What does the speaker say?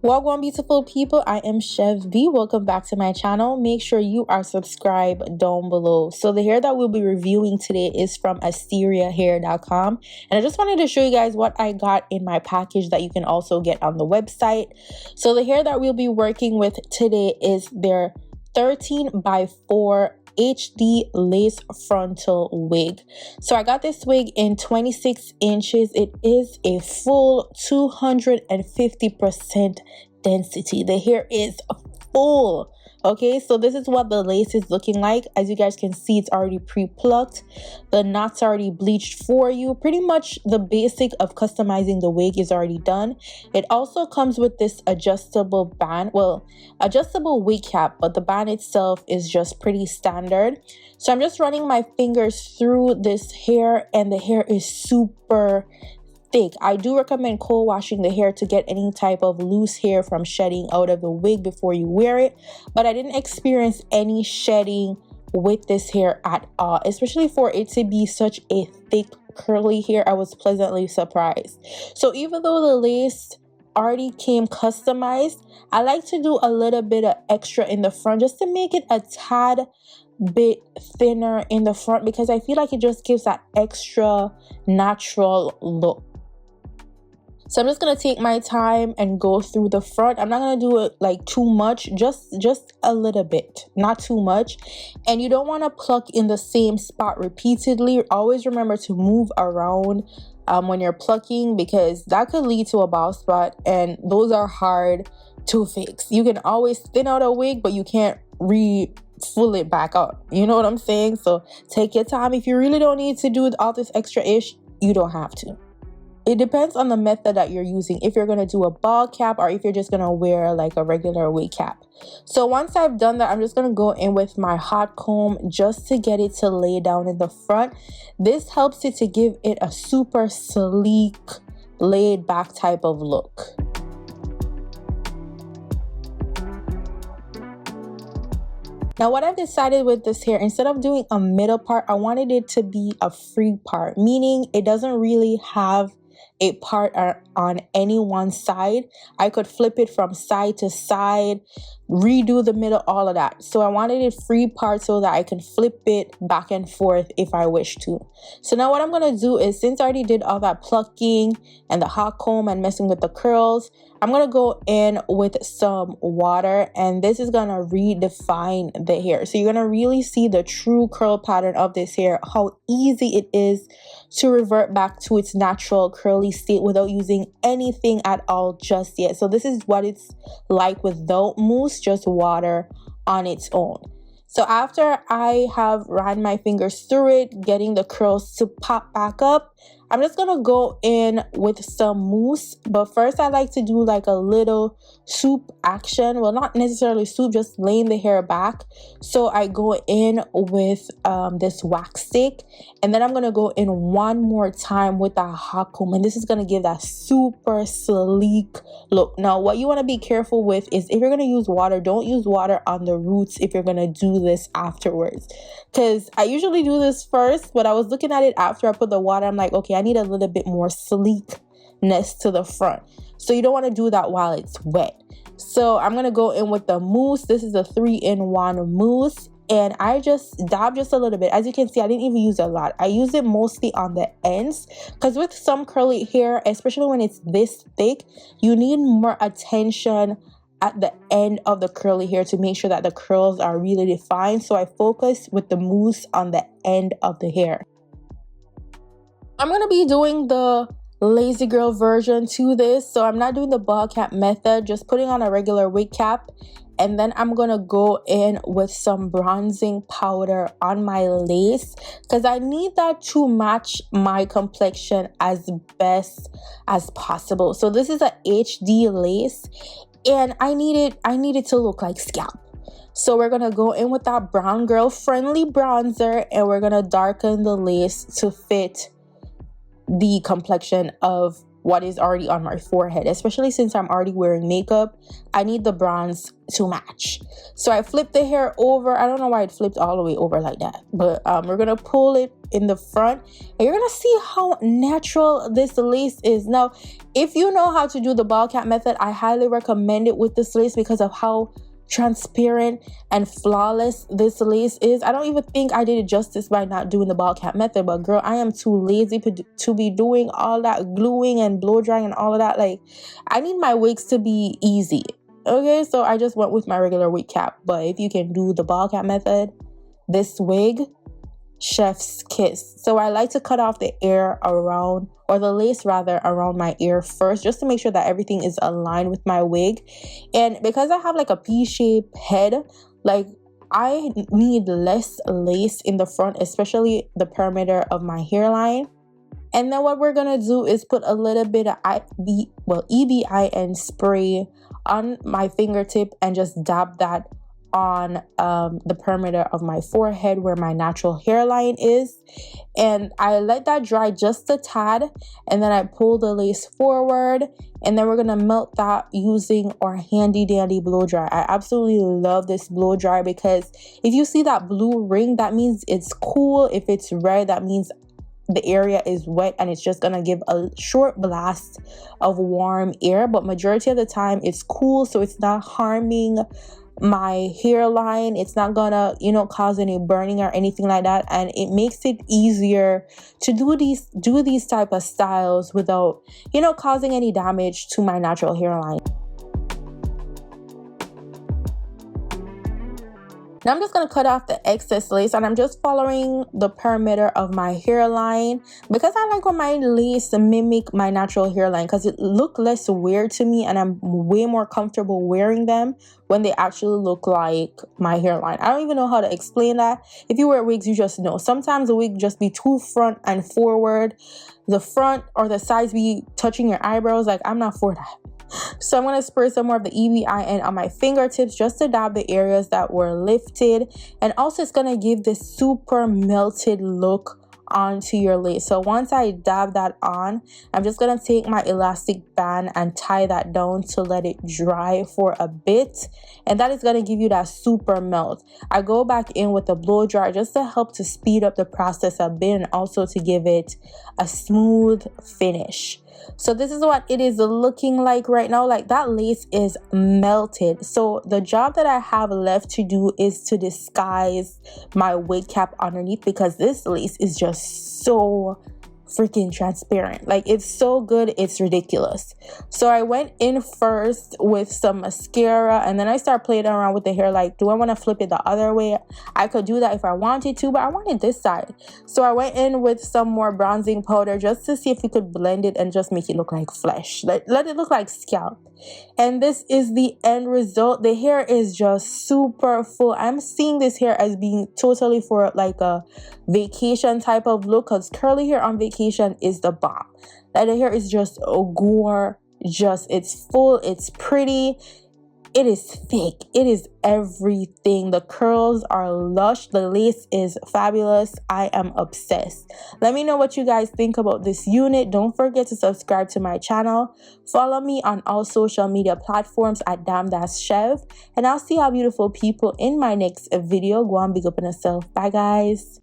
Welcome, beautiful people. I am Chev. Welcome back to my channel. Make sure you are subscribed down below. So the hair that we'll be reviewing today is from asteriahair.com, and I just wanted to show you guys what I got in my package that you can also get on the website. So the hair that we'll be working with today is their 13x4 HD lace frontal wig. So I got this wig in 26 inches. It is a full 250% density. The hair is full. Okay, so this is what the lace is looking like. As you guys can see, it's already pre-plucked. The knots are already bleached for you. Pretty much the basic of customizing the wig is already done. It also comes with this adjustable band, well, adjustable wig cap, but the band itself is just pretty standard. So I'm just running my fingers through this hair, and the hair is super thick. I do recommend cold washing the hair to get any type of loose hair from shedding out of the wig before you wear it, but I didn't experience any shedding with this hair at all, especially for it to be such a thick curly hair. I was pleasantly surprised. So even though the lace already came customized, I like to do a little bit of extra in the front just to make it a tad bit thinner in the front, because I feel like it just gives that extra natural look. So I'm just going to take my time and go through the front. I'm not going to do it like too much, just a little bit, not too much. And you don't want to pluck in the same spot repeatedly. Always remember to move around when you're plucking, because that could lead to a bald spot, and those are hard to fix. You can always thin out a wig, but you can't full it back up. You know what I'm saying? So take your time. If you really don't need to do all this extra ish, you don't have to. It depends on the method that you're using, if you're going to do a bald cap or if you're just going to wear like a regular wig cap. So once I've done that, I'm just going to go in with my hot comb just to get it to lay down in the front. This helps it to give it a super sleek, laid back type of look. Now what I've decided with this hair, instead of doing a middle part, I wanted it to be a free part, meaning it doesn't really have a part on any one side. I could flip it from side to side, redo the middle, all of that. So I wanted it free part so that I can flip it back and forth if I wish to. So now what I'm going to do is, since I already did all that plucking and the hot comb and messing with the curls, I'm going to go in with some water, and this is going to redefine the hair. So you're going to really see the true curl pattern of this hair, how easy it is to revert back to its natural curly state without using anything at all just yet. So this is what it's like without mousse, just water on its own. So after I have ran my fingers through it, getting the curls to pop back up, I'm just gonna go in with some mousse. But first I like to do like a little swoop action. Well, not necessarily swoop, just laying the hair back. So I go in with this wax stick, and then I'm gonna go in one more time with that hot comb, and this is gonna give that super sleek look. Now what you want to be careful with is, if you're gonna use water, don't use water on the roots if you're gonna do this afterwards, because I usually do this first, but I was looking at it after I put the water. I'm like, okay, I need a little bit more sleekness to the front. So you don't want to do that while it's wet. So I'm going to go in with the mousse. This is a 3-in-1 mousse, and I just dab just a little bit. As you can see, I didn't even use a lot. I use it mostly on the ends, because with some curly hair, especially when it's this thick, you need more attention at the end of the curly hair to make sure that the curls are really defined. So I focus with the mousse on the end of the hair. I'm going to be doing the lazy girl version to this, so I'm not doing the bald cap method, just putting on a regular wig cap, and then I'm gonna go in with some bronzing powder on my lace, because I need that to match my complexion as best as possible. So this is a HD lace, and I need it to look like scalp. So we're gonna go in with that brown girl friendly bronzer, and we're gonna darken the lace to fit the complexion of what is already on my forehead, especially since I'm already wearing makeup. I need the bronze to match. So I flipped the hair over. I don't know why it flipped all the way over like that, but we're gonna pull it in the front, and you're gonna see how natural this lace is. Now, if you know how to do the ball cap method, I highly recommend it with this lace because of how transparent and flawless this lace is. I don't even think I did it justice by not doing the ball cap method, but girl, I am too lazy to be doing all that gluing and blow drying and all of that. Like, I need my wigs to be easy. Okay, so I just went with my regular wig cap. But if you can do the ball cap method, this wig, chef's kiss. So I like to cut off the ear around, or the lace rather, around my ear first, just to make sure that everything is aligned with my wig. And because I have like a P-shaped head, like I need less lace in the front, especially the perimeter of my hairline. And then what we're gonna do is put a little bit of EBIN spray on my fingertip and just dab that on the perimeter of my forehead where my natural hairline is. And I let that dry just a tad, and then I pull the lace forward, and then we're gonna melt that using our handy dandy blow dry. I absolutely love this blow dry because if you see that blue ring, that means it's cool. If it's red, that means the area is wet, and it's just gonna give a short blast of warm air, but majority of the time it's cool, so it's not harming my hairline. It's not gonna, you know, cause any burning or anything like that, and it makes it easier to do these type of styles without, you know, causing any damage to my natural hairline. Now I'm just going to cut off the excess lace, and I'm just following the perimeter of my hairline because I like when my lace mimic my natural hairline because it look less weird to me, and I'm way more comfortable wearing them when they actually look like my hairline. I don't even know how to explain that. If you wear wigs, you just know. Sometimes the wig just be too front and forward. The front or the sides be touching your eyebrows. Like, I'm not for that. So I'm going to spray some more of the EBIN on my fingertips just to dab the areas that were lifted. And also it's going to give this super melted look onto your lace. So once I dab that on, I'm just going to take my elastic band and tie that down to let it dry for a bit. And that is going to give you that super melt. I go back in with a blow dry just to help to speed up the process a bit and also to give it a smooth finish. So this is what it is looking like right now. Like, that lace is melted. So the job that I have left to do is to disguise my wig cap underneath, because this lace is just so freaking transparent. Like, it's so good, it's ridiculous. So I went in first with some mascara, and then I start playing around with the hair. Like, do I want to flip it the other way? I could do that if I wanted to, but I wanted this side. So I went in with some more bronzing powder just to see if we could blend it and just make it look like flesh. Let it look like scalp. And this is the end result. The hair is just super full. I'm seeing this hair as being totally for like a vacation type of look, because curly hair on vacation is the bomb. Like, the hair is just gorgeous. It's full, it's pretty, it is thick, it is everything. The curls are lush, the lace is fabulous. I am obsessed. Let me know what you guys think about this unit. Don't forget to subscribe to my channel. Follow me on all social media platforms at Chev, and I'll see y'all beautiful people in my next video. Go on, big up on yourself. Bye guys.